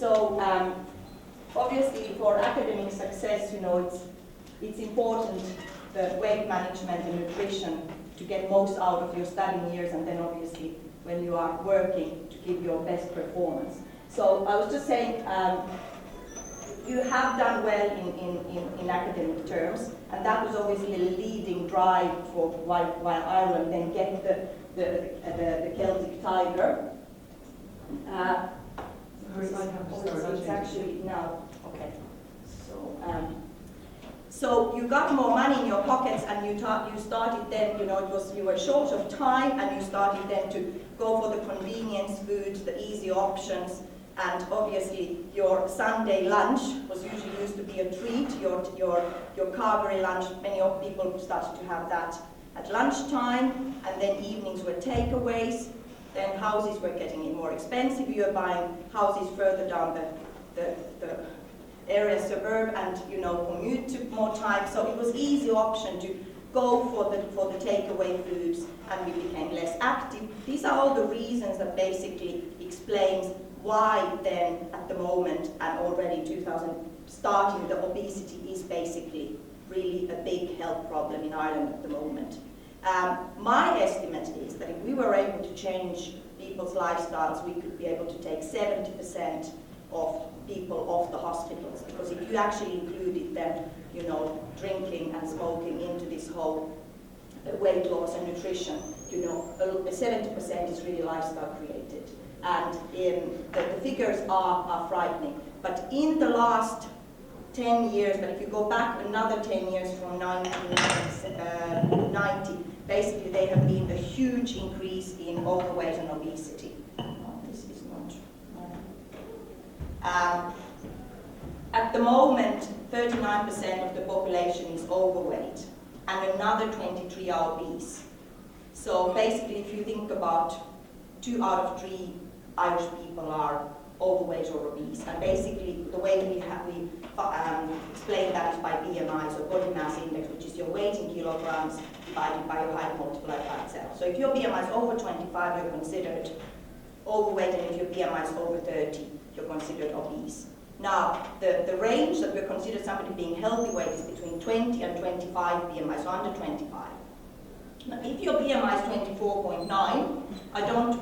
So obviously for academic success, it's important, the weight management and nutrition, to get most out of your studying years, and then obviously when you are working to give your best performance. So I was just saying, you have done well in academic terms, and that was obviously a leading drive for why Ireland then get the Celtic Tiger. It's actually now, okay. So you got more money in your pockets, and you started then, you were short of time, and you started then to go for the convenience foods, the easy options, and obviously your Sunday lunch was usually used to be a treat, your carvery lunch. Many people started to have that at lunchtime, and then evenings were takeaways. Then houses were getting more expensive. You were buying houses further down the area suburb, and commute took more time. So it was easy option to go for the takeaway foods, and we became less active. These are all the reasons that basically explains why then at the moment, and already in 2000 starting, the obesity is basically really a big health problem in Ireland at the moment. My estimate is that if we were able to change people's lifestyles, we could be able to take 70% of people off the hospitals, because if you actually included them, drinking and smoking into this whole weight loss and nutrition, 70% is really lifestyle created. And the figures are frightening. But in the last 10 years, but if you go back another 10 years from 1990, basically there have been a huge increase in overweight and obesity. This is not. At the moment, 39% of the population is overweight, and another 23 are obese. So basically, if you think about 2 out of 3 Irish people are overweight or obese, and basically the way we explain that is by BMI, so body mass index, which is your weight in kilograms divided by your height multiplied by itself. So if your BMI is over 25, you're considered overweight, and if your BMI is over 30, you're considered obese. Now, the range that we're considered somebody being healthy weight is between 20 and 25 BMI, so under 25. Now, if your BMI is 24.9, I don't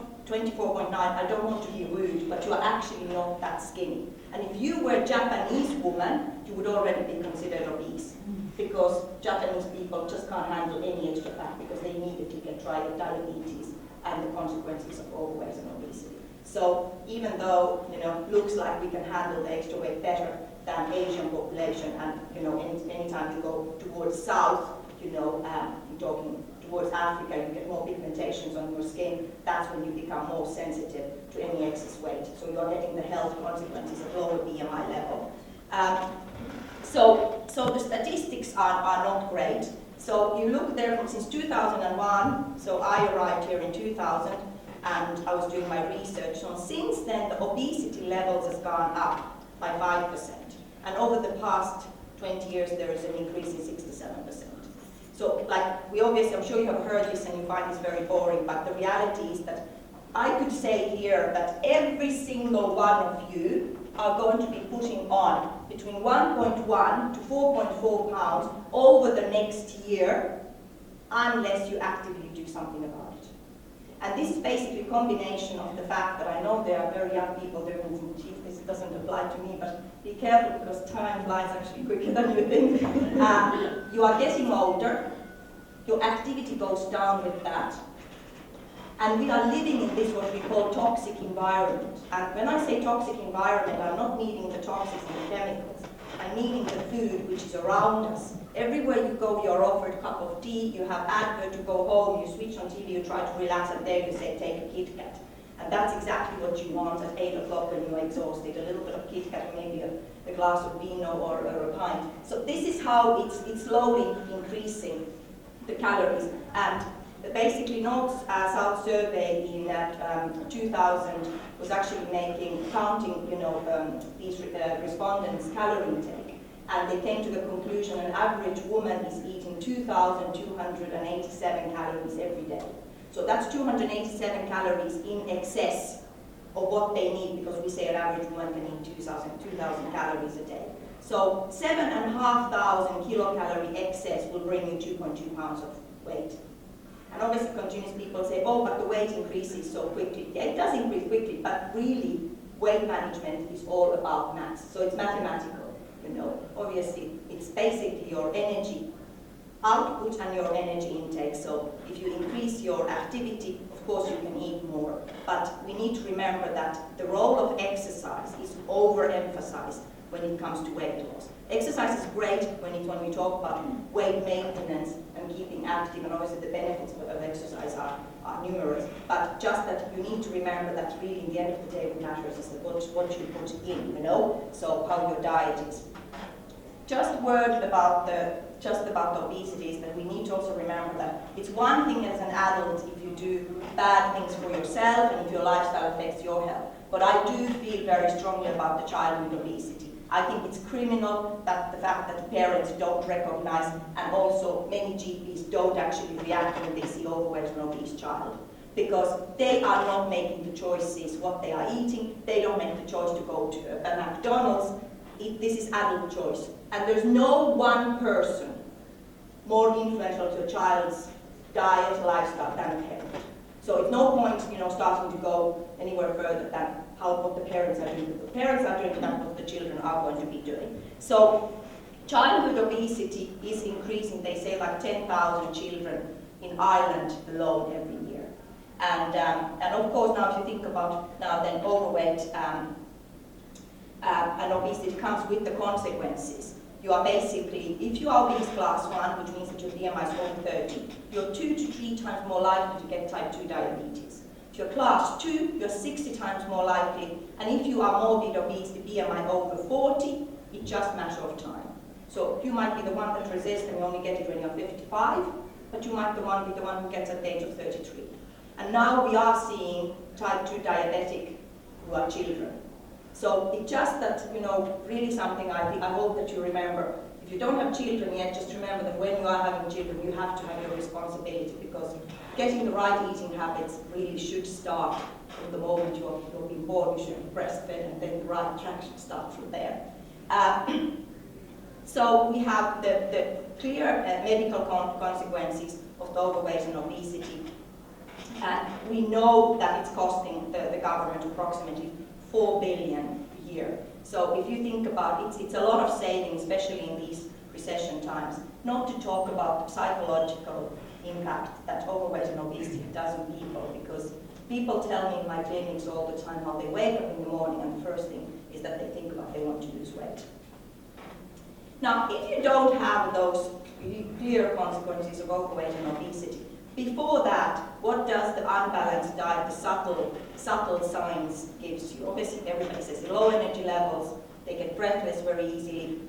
want to be rude, but you are actually not that skinny. And if you were a Japanese woman, you would already be considered obese, because Japanese people just can't handle any extra fat, because they immediately get diabetes and the consequences of overweight and obesity. So even though looks like we can handle the extra weight better than Asian population, and anytime you go towards south, you're talking towards Africa, you get more pigmentations on your skin. That's when you become more sensitive to any excess weight. So you're getting the health consequences at lower BMI level. So the statistics are not great. So you look there since 2001. So I arrived here in 2000, and I was doing my research. So since then, the obesity levels has gone up by 5%. And over the past 20 years, there is an increase in 6 to 7%. So, I'm sure you have heard this and you find this very boring, but the reality is that I could say here that every single one of you are going to be putting on between 1.1 to 4.4 pounds over the next year, unless you actively do something about it. And this is basically a combination of the fact that I know there are very young people there who think this doesn't apply to me, but be careful, because time flies actually quicker than you think. You are getting older, your activity goes down with that, and we are living in this what we call toxic environment. And when I say toxic environment, I'm not meaning the toxins and the chemicals. I'm meaning the food which is around us. Everywhere you go, you're offered a cup of tea, you have advert to go home, you switch on TV, you try to relax, and there you say, take a Kit Kat. And that's exactly what you want at 8 o'clock when you're exhausted, a little bit of Kit Kat, maybe a glass of vino or a pint. So this is how it's slowly increasing the calories. And basically North-South survey in 2000 was actually counting these respondents' calorie intake. And they came to the conclusion an average woman is eating 2,287 calories every day. So that's 287 calories in excess of what they need, because we say an average woman can eat 2,000 calories a day. So 7,500 kilocalorie excess will bring you 2.2 pounds of weight. And obviously continuous people say, oh, but the weight increases so quickly. Yeah, it does increase quickly, but really weight management is all about maths. So it's mathematical, you know. Obviously, it's basically your energy output and your energy intake. So if you increase your activity, of course you can eat more. But we need to remember that the role of exercise is overemphasized when it comes to weight loss. Exercise is great when we talk about weight maintenance and keeping active, and obviously the benefits of exercise are numerous, but just that you need to remember that really in the end of the day what matters is what you put in, you know, so how your diet is. Just a word about obesity is that we need to also remember that it's one thing as an adult if you do bad things for yourself and if your lifestyle affects your health, but I do feel very strongly about the child with obesity. I think it's criminal that the fact that the parents don't recognize, and also many GPs don't actually react when they see overweight and obese child, because they are not making the choices what they are eating. They don't make the choice to go to a McDonald's. This is adult choice, and there's no one person more influential to a child's diet, lifestyle than a parent. So it's no point, you know, starting to go anywhere further than what the parents are doing. If the parents are doing that, what the children are going to be doing. So childhood obesity is increasing. They say like 10,000 children in Ireland alone every year. And of course now if you think about now then overweight and obesity comes with the consequences. You are basically, if you are obese class 1, which means that your BMI is over 30, you're 2 to 3 times more likely to get type 2 diabetes. If you're class 2, you're 60 times more likely, and if you are morbid obese, the BMI over 40, it's just a matter of time. So you might be the one that resists and you only get it when you're 55, but you might be the one who gets at the age of 33. And now we are seeing type 2 diabetic who are children. So it's just that, you know, really something I hope that you remember. If you don't have children yet, just remember that when you are having children, you have to have your responsibility, because getting the right eating habits really should start from the moment you're being born. You should be breastfed, and then the right attraction starts from there. So we have the clear medical consequences of the overweight and obesity. And we know that it's costing the government approximately 4 billion a year. So if you think about it, it's a lot of savings, especially in these recession times, not to talk about the psychological impact that overweight and obesity does on people, because people tell me in my clinics all the time how they wake up in the morning and the first thing is that they think about they want to lose weight. Now, if you don't have those clear consequences of overweight and obesity, before that, what does the unbalanced diet, the subtle signs gives you? Obviously, everybody says low energy levels, they get breathless very easily,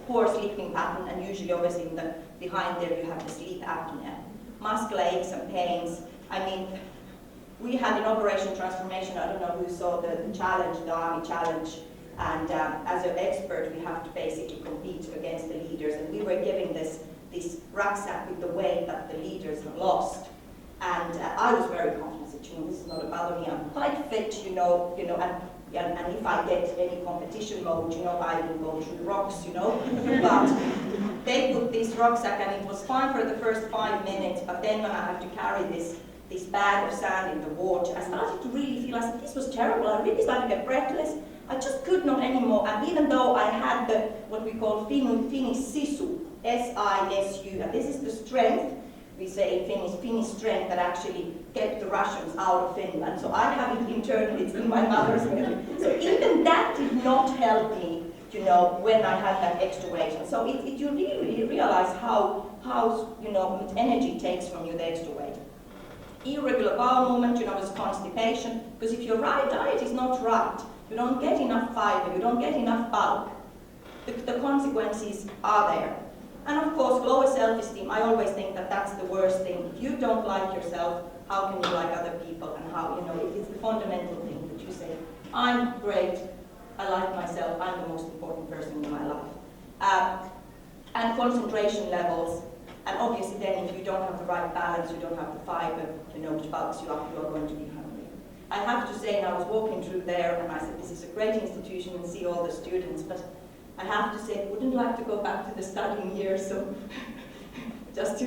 poor sleeping pattern, and usually, obviously, behind there you have the sleep apnea. Muscle aches and pains. I mean, we had in Operation Transformation, I don't know who saw the challenge, the Army challenge, and as an expert, we have to basically compete against the leaders, and we were given this rucksack with the weight that the leaders have lost. And I was very confident that, you know, this is not about me, I'm quite fit, you know, and if I get any competition mode, you know, I will go through the rocks, you know. But they put this rucksack, and it was fine for the first 5 minutes, but then when I had to carry this bag of sand in the water, I started to really feel, I said, this was terrible. I really started to get breathless. I just could not anymore. And even though I had what we call Finnish sisu, S-I-S-U, and this is the strength, we say in Finnish strength that actually kept the Russians out of Finland. So I have it internally, it's in my mother's milk. So even that did not help me, you know, when I had that extra weight. So you really realize how you know, much energy it takes from you, the extra weight. Irregular bowel movement, you know, is constipation, because if your diet is not right, you don't get enough fiber, you don't get enough bulk, the consequences are there. And of course, lower self-esteem, I always think that that's the worst thing. If you don't like yourself, how can you like other people? And how, you know, it's the fundamental thing that you say, I'm great, I like myself, I'm the most important person in my life. And concentration levels, and obviously then if you don't have the right balance, you don't have the fiber, you know, which bulks you up, you are going to be hungry. I have to say, and I was walking through there, and I said, this is a great institution and see all the students, but I have to say, I wouldn't like to go back to the studying years, so just,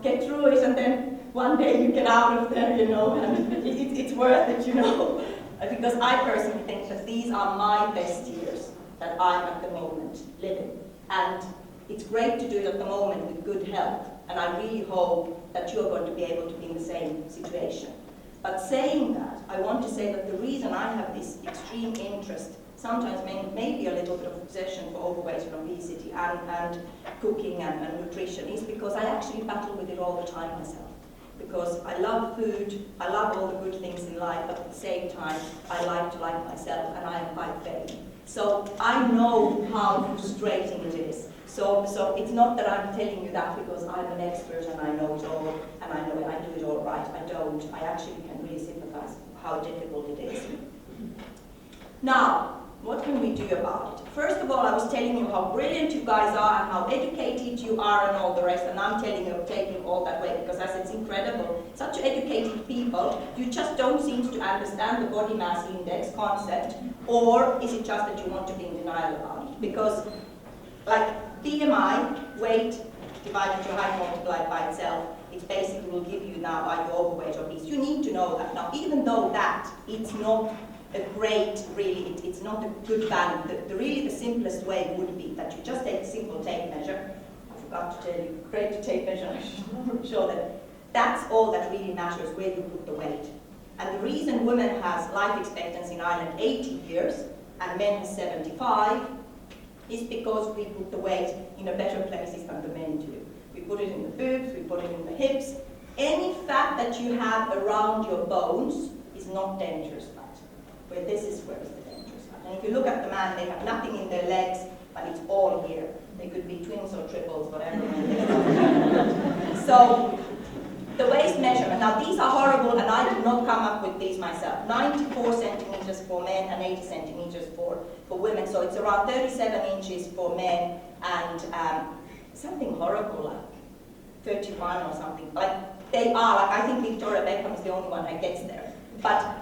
get through it, and then one day you get out of there, and it's worth it, because I personally think that these are my best years that I'm at the moment living. And it's great to do it at the moment with good health, and I really hope that you're going to be able to be in the same situation. But saying that, I want to say that the reason I have this extreme interest, sometimes maybe a little bit of obsession for overweight and obesity and cooking and nutrition, is because I actually battle with it all the time myself. Because I love food, I love all the good things in life, but at the same time, I like to like myself, and I am quite vain. So I know how frustrating it is. So it's not that I'm telling you that because I'm an expert and I know it all, and I know I do it all right. I don't. I actually can really sympathize how difficult it is. Now, what can we do about it? First of all, I was telling you how brilliant you guys are and how educated you are and all the rest, and I'm telling you, taking all that way because I said it's incredible. Such educated people, you just don't seem to understand the body mass index concept, or is it just that you want to be in denial about it? Because, like, BMI, weight divided to height multiplied by itself, it basically will give you now are you overweight or obese. You need to know that. Now, even though that, it's not a great, really, it's not a good value. The simplest way would be that you just take a simple tape measure. I forgot to tell you, great to tape measure, I'm sure that that's all that really matters, where you put the weight. And the reason women has life expectancy in Ireland 80 years and men is 75 is because we put the weight in a better places than the men do. We put it in the boobs, we put it in the hips. Any fat that you have around your bones is not dangerous fat. Where this is where it's the dangerous fat. And if you look at the man, they have nothing in their legs, but it's all here. They could be twins or triples, whatever. So, the waist measurement. Now, these are horrible, and I did not come up with these myself. 94 centimeters for men and 80 centimeters for women. So it's around 37 inches for men and something horrible like 31 or something. Like they are. Like I think Victoria Beckham is the only one that gets there. But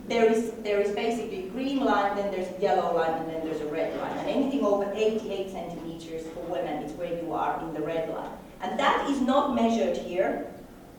there is basically a green line, then there's a yellow line, and then there's a red line. And anything over 88 centimeters for women is where you are in the red line. And that is not measured here.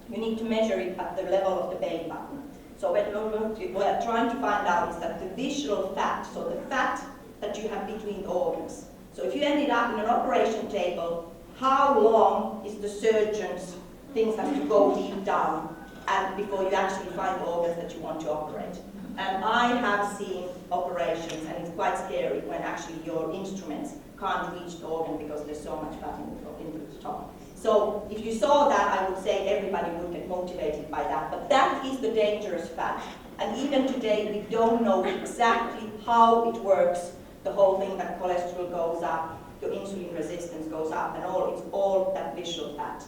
You need to measure it at the level of the belly button. So what we're trying to find out is that the visceral fat, so the fat that you have between the organs. So if you ended up in an operation table, how long is the surgeon's things have to go deep down and before you actually find the organs that you want to operate? And I have seen operations, and it's quite scary when actually your instruments can't reach the organ because there's so much fat in the top. So if you saw that, I would say everybody would get motivated by that. But that is the dangerous fat. And even today, we don't know exactly how it works. The whole thing that cholesterol goes up, your insulin resistance goes up, and it's all that visceral fat.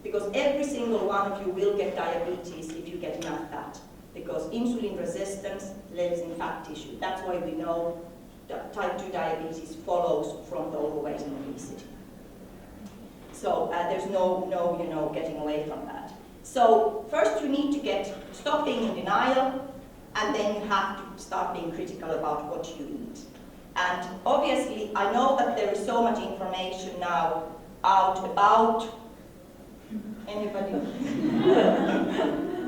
Because every single one of you will get diabetes if you get enough fat. Because insulin resistance lives in fat tissue. That's why we know that type 2 diabetes follows from the overweight and obesity. So there's no getting away from that. So first you need to stop being in denial, and then you have to start being critical about what you eat. And obviously, I know that there is so much information now out about anybody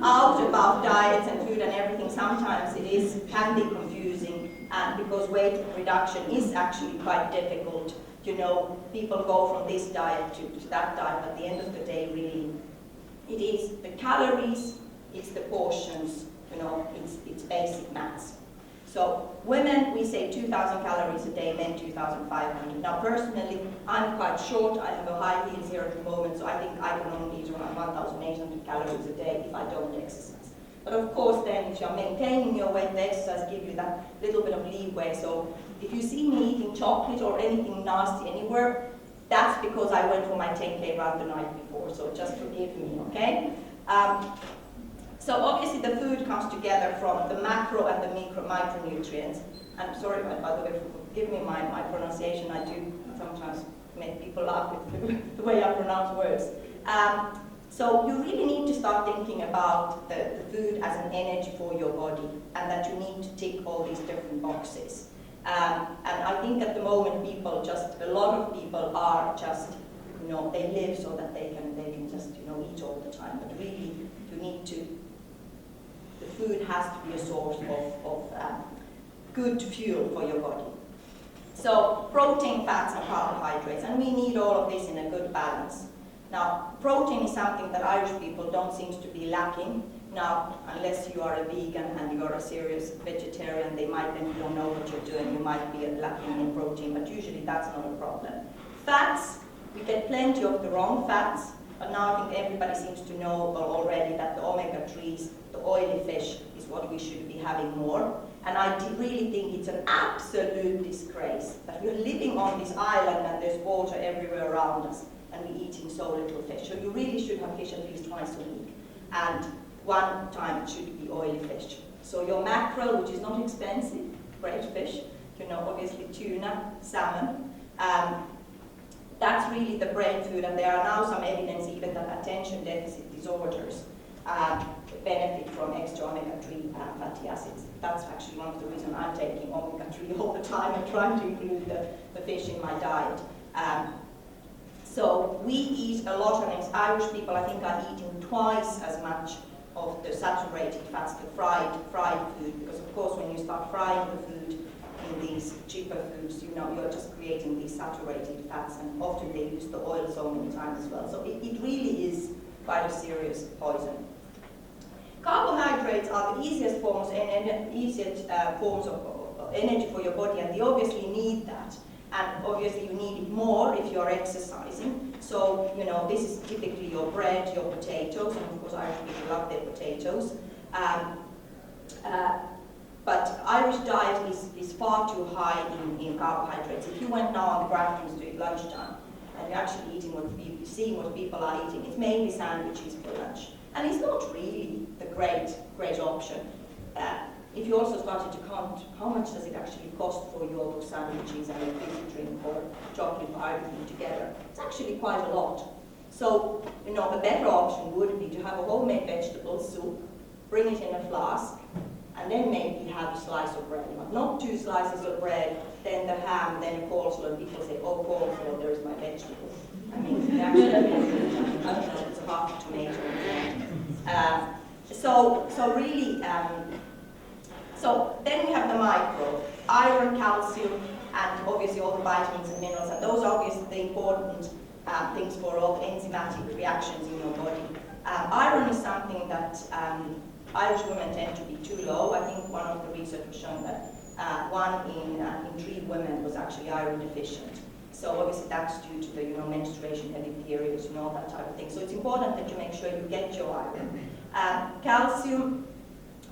out about diets and food and everything. Sometimes it can be confusing, and because weight reduction is actually quite difficult. People go from this diet to that diet, but at the end of the day, really, it is the calories, it's the portions, it's basic maths. So women, we say 2,000 calories a day, men 2,500. Now personally, I'm quite short, I have a high heels here at the moment, so I think I can only eat around 1,800 calories a day if I don't exercise. But of course then, if you're maintaining your weight, the exercise gives you that little bit of leeway. So if you see me eating chocolate or anything nasty anywhere, that's because I went for my 10K run the night before, so just forgive me, okay? So obviously the food comes together from the macro and the micronutrients. I'm sorry, by the way, forgive me my pronunciation. I do sometimes make people laugh with the way I pronounce words. So you really need to start thinking about the food as an energy for your body, and that you need to tick all these different boxes. And I think at the moment a lot of people are just, they live so that they can just, eat all the time. But really, the food has to be a source of good fuel for your body. So protein, fats, and carbohydrates, and we need all of this in a good balance. Now, protein is something that Irish people don't seem to be lacking. Now, unless you are a vegan and you are a serious vegetarian, then you don't know what you're doing. You might be lacking in protein, but usually that's not a problem. Fats, we get plenty of the wrong fats, but now I think everybody seems to know already that the omega-3s, the oily fish, is what we should be having more. And I really think it's an absolute disgrace that we're living on this island and there's water everywhere around us and we're eating so little fish. So you really should have fish at least twice a week. And one time it should be oily fish. So your mackerel, which is not expensive, great fish, obviously tuna, salmon. That's really the brain food, and there are now some evidence even that attention deficit disorders benefit from extra omega-3 fatty acids. That's actually one of the reasons I'm taking omega-3 all the time and trying to include the fish in my diet. So we eat a lot, and Irish people, I think, are eating twice as much of the saturated fats, the fried food, because of course when you start frying the food in these cheaper foods, you're just creating these saturated fats, and often they use the oil so many times as well. So it really is quite a serious poison. Carbohydrates are the easiest forms of energy for your body, and you obviously need that. And obviously you need it more if you're exercising. So, this is typically your bread, your potatoes, and of course Irish people love their potatoes. But Irish diet is far too high in carbohydrates. If you went now on the Grafton Street lunchtime, and you're actually seeing what people are eating, it's mainly sandwiches for lunch. And it's not really the great option. If you also started to count how much does it actually cost for your sandwiches and a fizzy drink or chocolate bar, everything together, it's actually quite a lot. So, the better option would be to have a homemade vegetable soup, bring it in a flask, and then maybe have a slice of bread. Not 2 slices of bread, then the ham, then a coleslaw, and people say, oh, coleslaw, there's my vegetables. I mean, actually, I don't know, it's a half a tomato. So then we have the micro, iron, calcium, and obviously all the vitamins and minerals, and those are obviously the important things for all the enzymatic reactions in your body. Iron is something that Irish women tend to be too low. I think one of the research was showing that 1 in 3 women was actually iron deficient. So obviously that's due to the menstruation heavy periods and all that type of thing. So it's important that you make sure you get your iron. Calcium,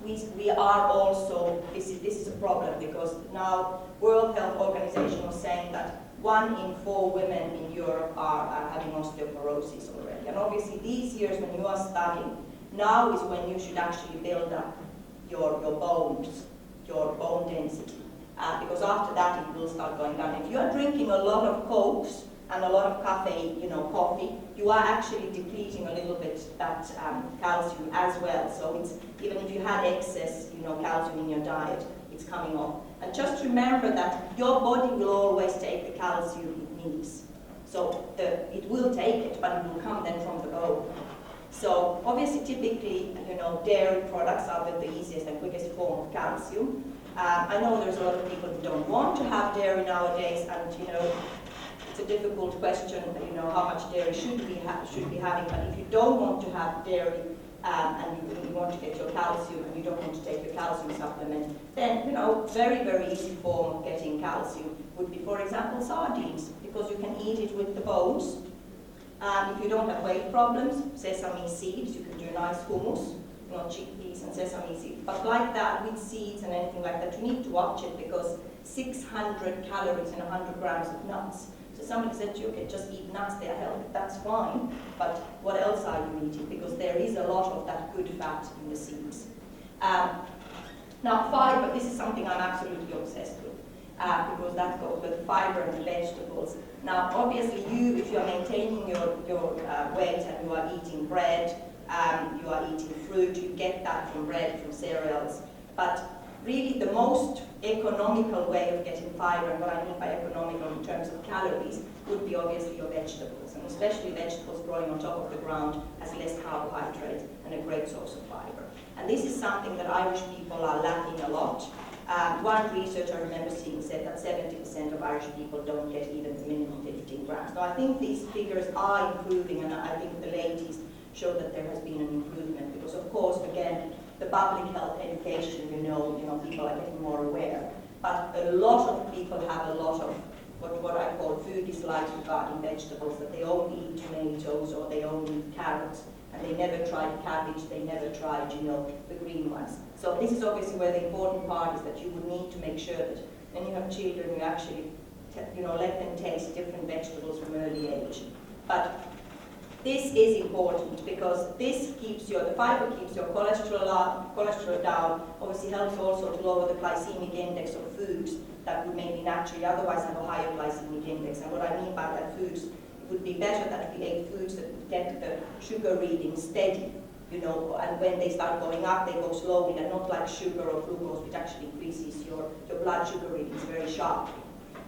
we are also, this is a problem because now World Health Organization was saying that 1 in 4 women in Europe are having osteoporosis already. And obviously these years when you are studying, now is when you should actually build up your bones, your bone density. Because after that it will start going down. If you are drinking a lot of Cokes and a lot of coffee, you are actually depleting a little bit that calcium as well. So it's, even if you had excess, calcium in your diet, it's coming off. And just remember that your body will always take the calcium it needs. So it will take it, but it will come then from the bone. So obviously, typically, dairy products are the easiest and quickest form of calcium. I know there's a lot of people who don't want to have dairy nowadays, and it's a difficult question. How much dairy should be having? But if you don't want to have dairy and you want to get your calcium and you don't want to take your calcium supplement, then very, very easy form of getting calcium would be, for example, sardines, because you can eat it with the bones. If you don't have weight problems, sesame seeds, you can do a nice hummus, chickpeas and sesame seeds. But like that, with seeds and anything like that, you need to watch it because 600 calories and 100 grams of nuts. So somebody said to you, okay, just eat nuts, they are healthy. That's fine, but what else are you eating? Because there is a lot of that good fat in the seeds. Now, fiber, this is something I'm absolutely obsessed with. because that goes with fiber and the vegetables. Now, obviously, if you are maintaining your weight and you are eating bread, you are eating fruit, you get that from bread, from cereals. But really, the most economical way of getting fiber, and what I mean by economical in terms of calories, would be obviously your vegetables, and especially vegetables growing on top of the ground has less carbohydrate and a great source of fiber. And this is something that Irish people are lacking a lot. One research I remember seeing said that 70% of Irish people don't get even the minimum 15 grams. Now I think these figures are improving, and I think the latest show that there has been an improvement, because of course, again, the public health education, people are getting more aware. But a lot of people have a lot of what I call food dislikes regarding vegetables, that they only eat tomatoes or they only eat carrots, and they never tried cabbage, they never tried, the green ones. So this is obviously where the important part is, that you would need to make sure that when you have children, you actually, let them taste different vegetables from early age. But this is important because the fiber keeps your cholesterol down, obviously helps also to lower the glycemic index of foods that would maybe naturally otherwise have a higher glycemic index. And what I mean by that, foods, it would be better that we ate foods that would get the sugar reading steady, and when they start going up, they go slowly, and not like sugar or glucose, which actually increases your blood sugar readings very sharply.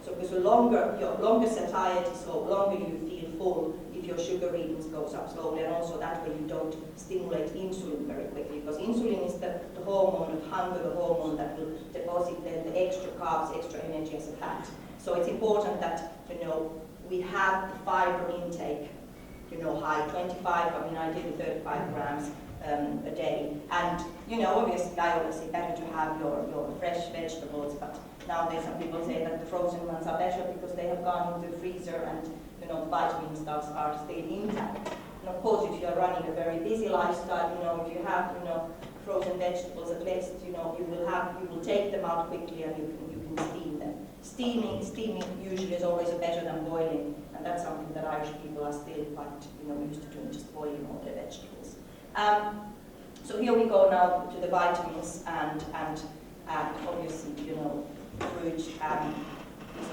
So because your longer satiety, so longer you feel full, if your sugar readings goes up slowly, and also that way you don't stimulate insulin very quickly, because insulin is the hormone of hunger, the hormone that will deposit the extra carbs, extra energy as a fat. So it's important that we have the fiber intake high, 25, ideally 35 grams a day. And obviously I always say better to have your fresh vegetables, but nowadays some people say that the frozen ones are better because they have gone into the freezer and the vitamin stuffs are still intact. And of course, if you are running a very busy lifestyle, if you have frozen vegetables, at least you will take them out quickly and you can steam them. Steaming usually is always better than boiling, and that's something that Irish people are still quite used to doing, just boiling all their vegetables. So here we go now to the vitamins, and obviously fruit is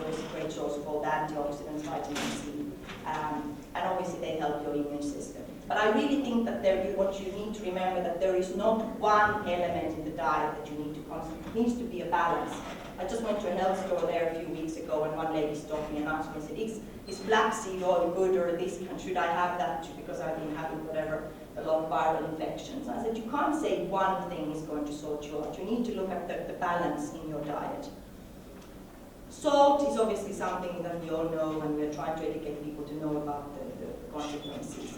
always a great source of all the antioxidants, vitamin C, and obviously they help your immune system. But I really think that what you need to remember, that there is not one element in the diet that you need to constantly. It needs to be a balance. I just went to a health store there a few weeks ago, and one lady stopped me and asked me, said, is flaxseed oil good, or this, and should I have that too, because I've been having a lot of viral infections. I said, you can't say one thing is going to sort you out. You need to look at the balance in your diet. Salt is obviously something that we all know, and we're trying to educate people to know about the consequences.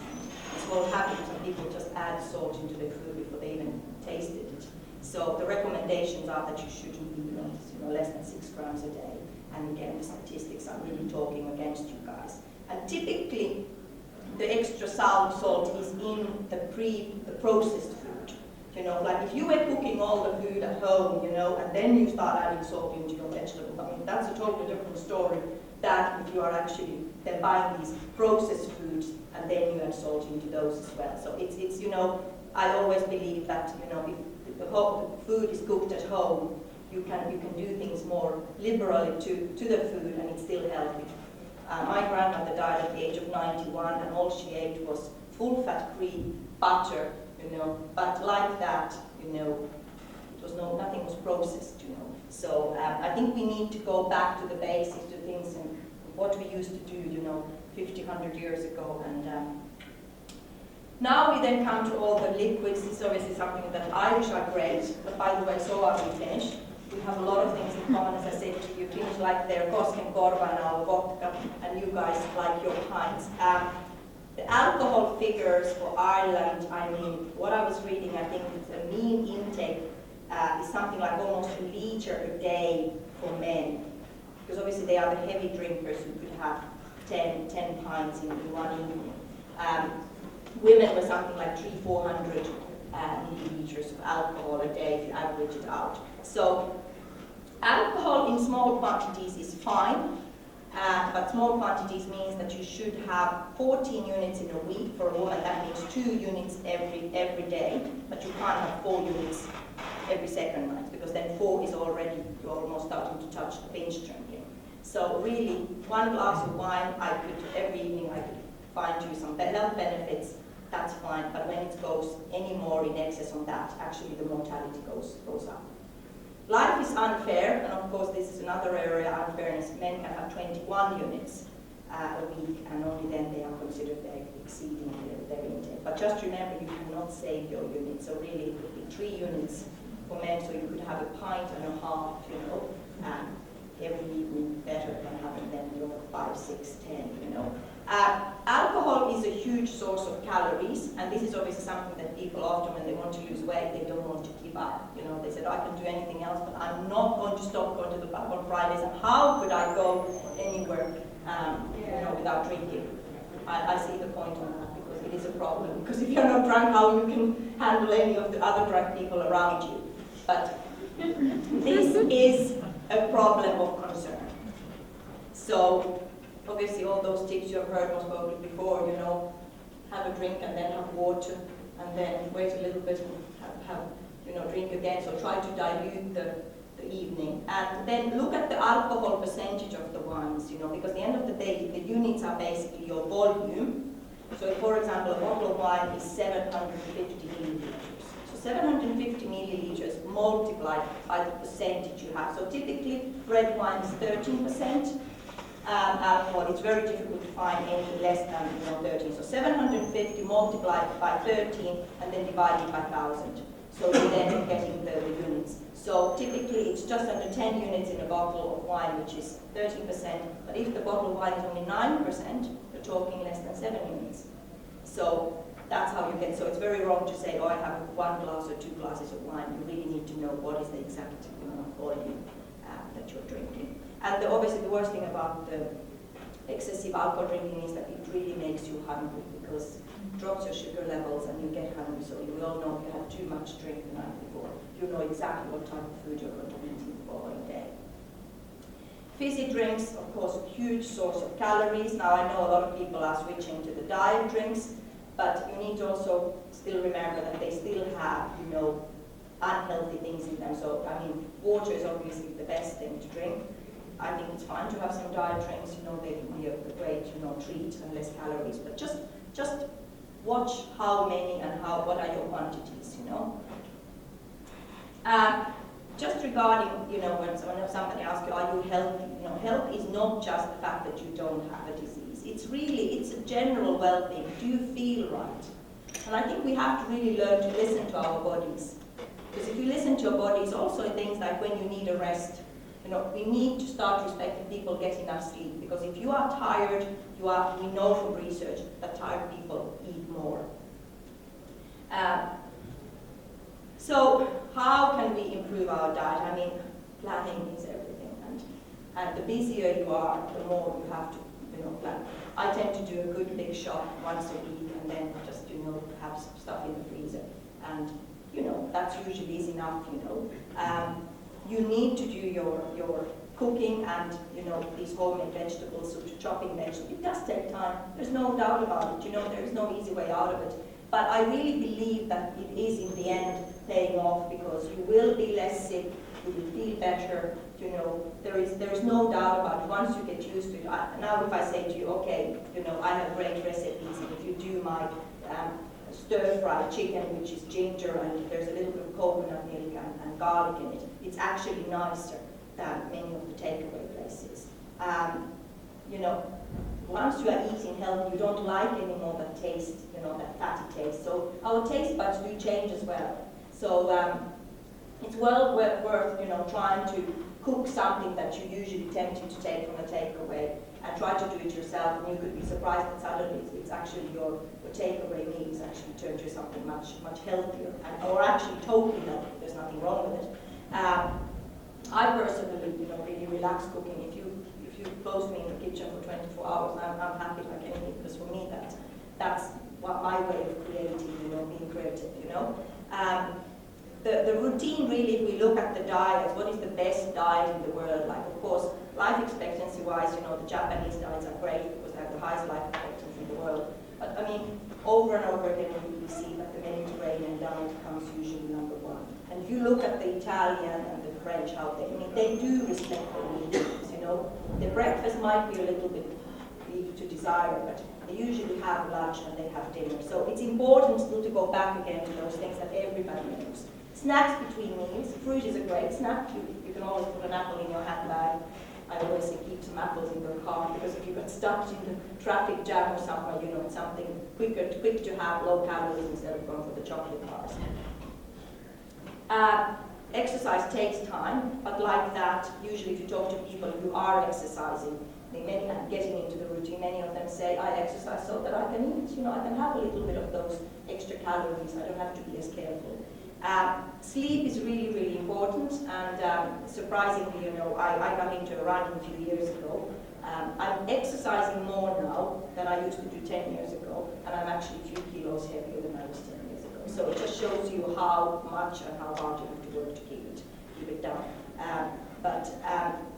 It's called habits, and people just add salt into their food before they even tasted it. So the recommendations are that you shouldn't eat less than 6 grams a day. And again, the statistics are really talking against you guys. And typically, the extra salt is in the processed food. Like if you were cooking all the food at home, and then you start adding salt into your vegetables, that's a totally different story than if you are actually then buying these processed foods and then you add salt into those as well. So it's I always believe that if the food is cooked at home, you can do things more liberally to the food, and it's still healthy. My grandmother died at the age of 91, and all she ate was full-fat cream, butter, but like that, nothing was processed, So I think we need to go back to the basics, to things and what we used to do, 50, 100 years ago. And now we then come to all the liquids. This is obviously something that Irish are great, but by the way, so are we Finnish. We have a lot of things in common, as I said to you. Finnish like their Koskenkorva and our vodka, and you guys like your pints. The alcohol figures for Ireland, what I was reading, I think it's a mean intake is something like almost a litre a day for men. Because obviously they are the heavy drinkers who could have 10 pints in one evening. Women were something like 300-400 milliliters of alcohol a day if you average it out. So alcohol in small quantities is fine, but small quantities means that you should have 14 units in a week for a woman. That means 2 units every day, but you can't have 4 units every second night, because then 4 is already, you're almost starting to touch the binge trend. really, one glass of wine, every evening I could find you some health benefits, that's fine. But when it goes any more in excess on that, actually the mortality goes up. Life is unfair, and of course this is another area, unfairness. Men can have 21 units a week, and only then they are considered they're exceeding their intake. But just remember, you cannot save your units, so really it would be 3 units for men, so you could have a pint and a half, every evening, better than having them 5, 6, 10, Alcohol is a huge source of calories, and this is obviously something that people often, when they want to lose weight, they don't want to give up. They said, I can do anything else, but I'm not going to stop going to the pub on Fridays, and how could I go anywhere without drinking? I see the point on that, because it is a problem. Because if you're not drunk, how you can handle any of the other drunk people around you? But this is a problem of concern. So obviously all those tips you have heard most probably before, have a drink and then have water, and then wait a little bit and have drink again. So try to dilute the evening, and then look at the alcohol percentage of the wines, because at the end of the day, the units are basically your volume. So if, for example, a bottle of wine is 750 milliliters. So 750 milliliters multiplied by the percentage you have. So typically, red wine is 13%. Alcohol, it's very difficult to find any less than 13. So 750 multiplied by 13 and then divided by 1,000. So you're then getting the units. So typically it's just under 10 units in a bottle of wine, which is 13%. But if the bottle of wine is only 9%, you're talking less than 7 units. So that's how you get. So it's very wrong to say, I have 1 glass or 2 glasses of wine. You really need to know what is the exact volume that you're drinking. And obviously the worst thing about the excessive alcohol drinking is that it really makes you hungry, because it drops your sugar levels and you get hungry. So you all know if you had too much drink the night before, you know exactly what type of food you're going to eat the following day. Fizzy drinks, of course, a huge source of calories. Now I know a lot of people are switching to the diet drinks, but you need to also still remember that they still have, unhealthy things in them. So, water is obviously the best thing to drink. I think it's fine to have some diet drinks, they can be a great, treat and less calories. But just watch how many and what are your quantities, Just regarding, when somebody asks you, are you healthy? Health is not just the fact that you don't have a disease. It's a general well-being. Do you feel right? And I think we have to really learn to listen to our bodies. Because if you listen to your bodies, also things like when you need a rest, we need to start respecting people get enough sleep, because if you are tired, we know from research that tired people eat more. So how can we improve our diet? Planning is everything, and the busier you are, the more you have to plan. I tend to do a good big shop once a week, and then just have some stuff in the freezer, and that's usually is enough. You need to do your cooking and these homemade vegetables, so chopping vegetables. It does take time. There's no doubt about it. There is no easy way out of it. But I really believe that it is in the end paying off, because you will be less sick. You will feel better. There is no doubt about it. Once you get used to it. Now, if I say to you, okay, I have great recipes, and if you do my stir-fried chicken, which is ginger, and there's a little bit of coconut milk and garlic in it, it's actually nicer than many of the takeaway places. Once you are eating healthy, you don't like anymore that taste, that fatty taste. So our taste buds do change as well. So it's well worth, trying to cook something that you usually tempted to take from a takeaway, and try to do it yourself, and you could be surprised that suddenly it's actually your takeaway meal is actually turned to something much healthier, or actually totally healthy. There's nothing wrong with it. I personally, really relax cooking. If you close me in the kitchen for 24 hours, I'm happy like anything, because for me that's what my way of creating, being creative. The routine really, if we look at the diet, what is the best diet in the world? Like, of course, life expectancy-wise, the Japanese diets are great because they have the highest life expectancy in the world. But over and over again, we see that the Mediterranean diet comes usually number one. And if you look at the Italian and the French, how they do respect their meals. The breakfast might be a little bit leave to desire, but they usually have lunch and they have dinner. So it's important still to go back again to those things that everybody knows. Snacks between meals. Fruit is a great snack. You can always put an apple in your handbag. I always say keep some apples in your car, because if you got stuck in the traffic jam or somewhere, you know, it's something quick to have, low calories, instead of going for the chocolate bars. Exercise takes time, but like that, usually if you talk to people who are exercising, many are getting into the routine, many of them say, I exercise so that I can eat, you know, I can have a little bit of those extra calories, I don't have to be as careful. Sleep is really, really important, and surprisingly, you know, I got into running a few years ago. I'm exercising more now than I used to do 10 years ago, and I'm actually a few kilos heavier than I was 10 years ago. So it just shows you how much and how hard you have to work to keep it down.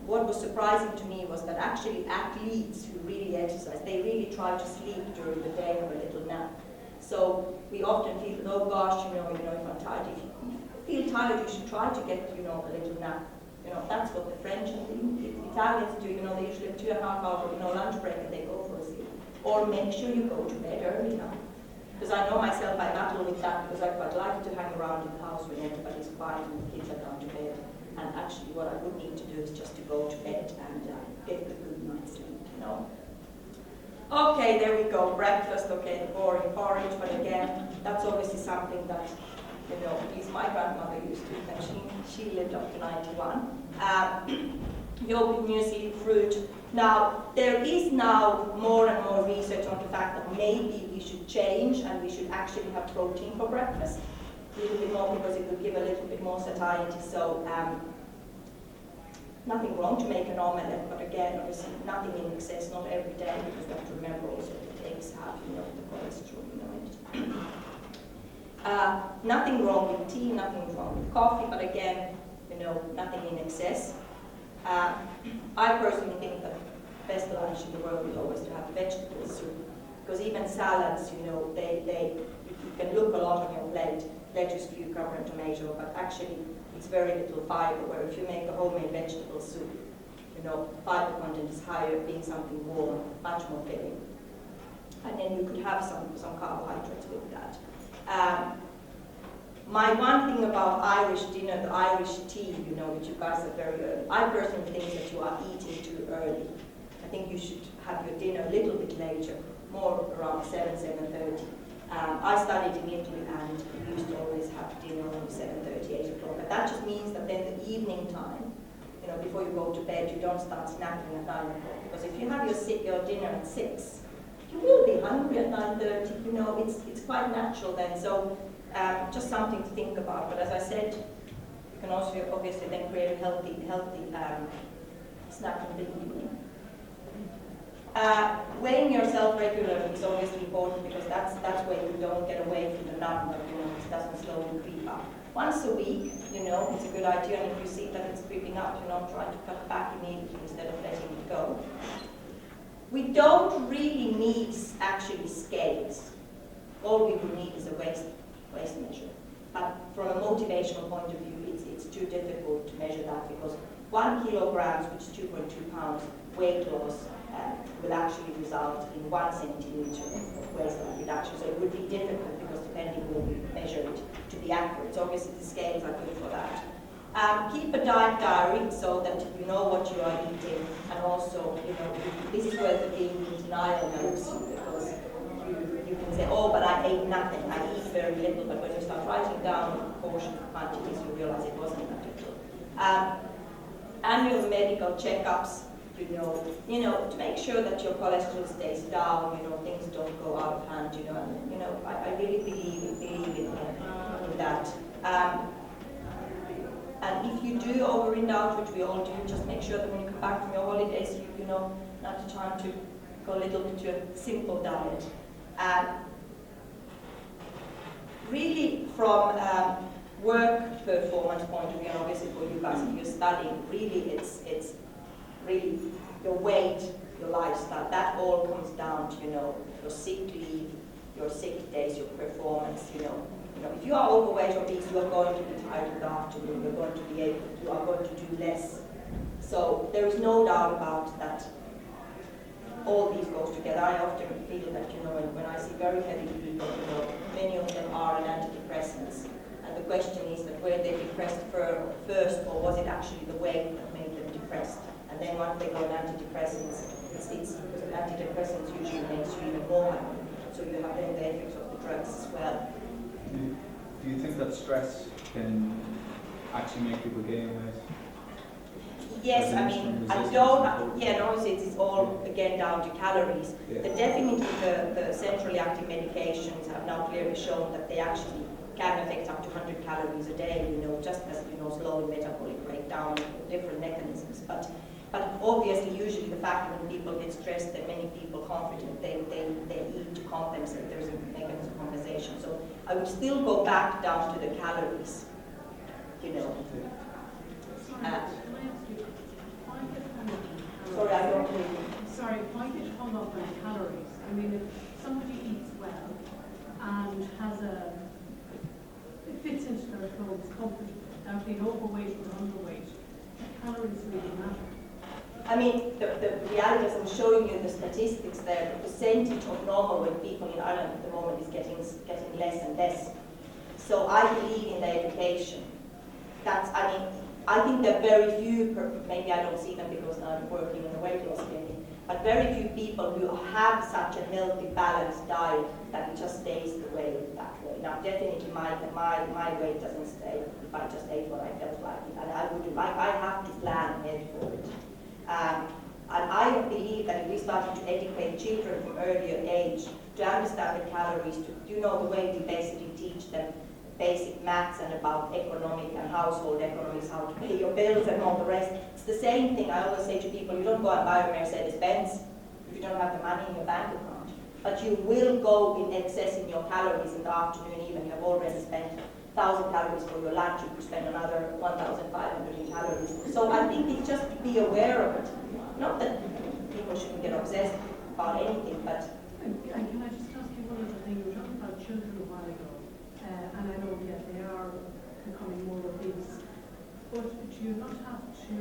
What was surprising to me was that actually athletes who really exercise, they really try to sleep during the day or a little nap. So we often feel, oh gosh, you know, if I'm tired, if you feel tired, you should try to get, you know, a little nap. You know, that's what the French and the Italians do. You know, they usually have 2.5 hour, you know, lunch break and they go for a sleep. Or make sure you go to bed early now. Because I know myself, I battle with that, because I quite like to hang around in the house when everybody's quiet and the kids are gone to bed. And actually what I would need to do is just to go to bed and get a good night's sleep, you know. Okay, there we go, breakfast, okay, the boring porridge, but again, that's obviously something that, you know, at least my grandmother used to, and she lived up to 91. Yogurt, muesli, fruit. Now, there is now more and more research on the fact that maybe we should change and we should actually have protein for breakfast. A little bit more, because it would give a little bit more satiety. So nothing wrong to make an omelette, but again, obviously nothing in excess, not every day, because you have to remember also that eggs have, you know, the cholesterol, you know, it. Nothing wrong with tea, nothing wrong with coffee, but again, you know, nothing in excess. I personally think that the best lunch in the world is always to have vegetable soup, because even salads, you know, you can look a lot on your plate, lettuce, cucumber, and tomato, but actually it's very little fiber, where if you make a homemade vegetable soup, you know, fiber content is higher, being something warm, much more filling. And then you could have some carbohydrates with that. My one thing about Irish dinner, the Irish tea, you know, which you guys are very early, I personally think that you are eating too early. I think you should have your dinner a little bit later, more around 7:30. I studied in Italy and we used to always have dinner around 7:30, 8 o'clock. But that just means that then the evening time, you know, before you go to bed, you don't start snacking at 9 o'clock. Because if you have your dinner at 6, you will be hungry at 9:30. You know, it's quite natural then. So just something to think about. But as I said, you can also obviously then create a healthy snack in the evening. Weighing yourself regularly is obviously important, because that's where you don't get away from the number, you know, it doesn't slowly creep up. Once a week, you know, it's a good idea, and if you see that it's creeping up, you know, try to cut back immediately instead of letting it go. We don't really need actually scales. All we will need is a waist measure. But from a motivational point of view, it's too difficult to measure that, because 1 kilogram, which is 2.2 pounds, weight loss will actually result in 1 centimeter of waistline reduction. So it would be difficult, because depending where we measure it, to be accurate. So obviously the scales are good for that. Keep a diet diary so that you know what you are eating, and also, you know, this is where the being in denial helps you, because you can say, oh, but I ate nothing, I eat very little, but when you start writing down the portion quantities, you realize it wasn't that little. Annual medical checkups, you know, to make sure that your cholesterol stays down, you know, things don't go out of hand, you know, and, you know, I really believe in that. And if you do overindulge, which we all do, just make sure that when you come back from your holidays, you know, not the time to go a little bit to a simple diet. Really, from work performance point of view, and obviously for you guys, if you're studying, really it's really your weight, your lifestyle, that all comes down to, you know, your sick leave, your sick days, your performance, you know, if you are overweight or obese, you are going to be tired in the afternoon, you are going to do less. So there is no doubt about that. All these goes together. I often feel that, when I see very heavy people, many of them are on antidepressants. And the question is that were they depressed first, or was it actually the weight that made them depressed? And then once they go on antidepressants, it's because antidepressants usually makes you even more happy. So you have then the effects of the drugs as well. Do you think that stress can actually make people gain weight? Yes, I mean, I don't, it's all again down to calories. Yeah. Definitely the centrally active medications have now clearly shown that they actually can affect up to 100 calories a day, just as, slow metabolic breakdown, different mechanisms. But obviously, usually the fact that when people get stressed, that many people confident, they eat to compensate. There's a mechanism of compensation. So I would still go back down to the calories, Sorry, I don't really. Sorry, why get hung up on calories? I mean, if somebody eats well and it fits into their clothes comfortably, without being overweight or underweight, calories really matter. I mean, the reality is I'm showing you the statistics there. The percentage of normal weight people in Ireland at the moment is getting less and less. So I believe in the education. I think there are very few, maybe I don't see them because I'm working in a weight loss clinic, but very few people who have such a healthy, balanced diet that it just stays the way that way. Now, definitely my weight doesn't stay if I just ate what I felt like, and I have to plan ahead for it. And I believe that if we started to educate children from earlier age to understand the calories, the way we basically teach them basic maths and about economic and household economics, how to pay your bills and all the rest. It's the same thing. I always say to people, you don't go and buy a Mercedes-Benz if you don't have the money in your bank account. But you will go in excess in your calories in the afternoon even. You have already spent 1,000 calories for your lunch, you could spend another 1,500 in calories. So I think it's just to be aware of it. Not that people shouldn't get obsessed about anything, but... And can I just ask you one other thing? You were talking about children a while ago. And I know, they are becoming more obese. But do you not have to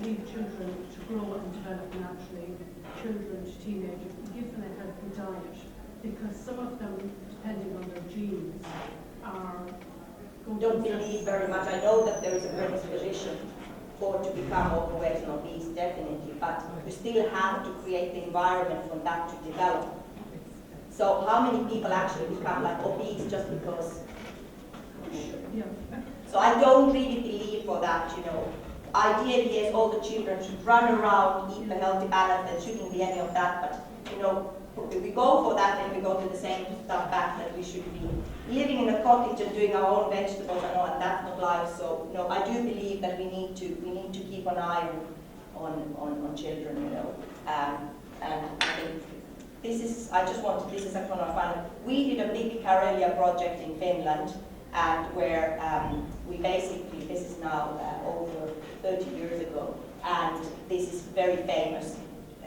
leave children to grow and develop naturally, children to teenagers, give them a healthy diet? Because some of them, depending on their genes, are going don't believe very much. I know that there is a predisposition to become overweight and obese, definitely, but you still have to create the environment for that to develop. So how many people actually become obese just because? Yeah. So I don't really believe for that, Ideally, yes, all the children should run around, eat a healthy balance, there shouldn't be any of that, but if we go for that, then we go to the same stuff back that we should be living in a cottage and doing our own vegetables and that's not life. So I do believe that we need to keep an eye on children, and I think this is actually on fun. We did a big Karelia project in Finland, and where we basically, this is now over 30 years ago, and this is very famous.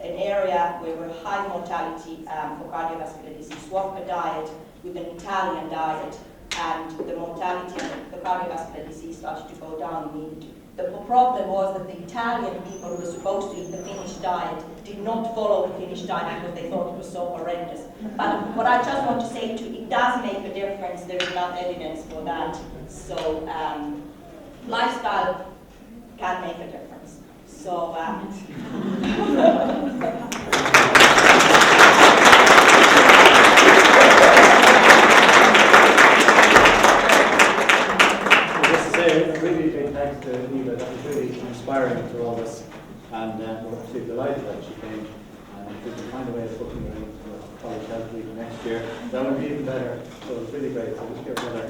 An area where we're high mortality for cardiovascular disease, swap a diet with an Italian diet, and the mortality and the cardiovascular disease started to go down immediately. The problem was that the Italian people who were supposed to eat the Finnish diet did not follow the Finnish diet because they thought it was so horrendous. But what I just want to say to you, it does make a difference. There is enough evidence for that. So lifestyle can make a difference. So a really big thanks to Eva. That was really inspiring to all of us, and we're absolutely delighted that she came. And if we can find a way of booking her into College Health Week next year, that would be even better. So it was really great. So let's give her another.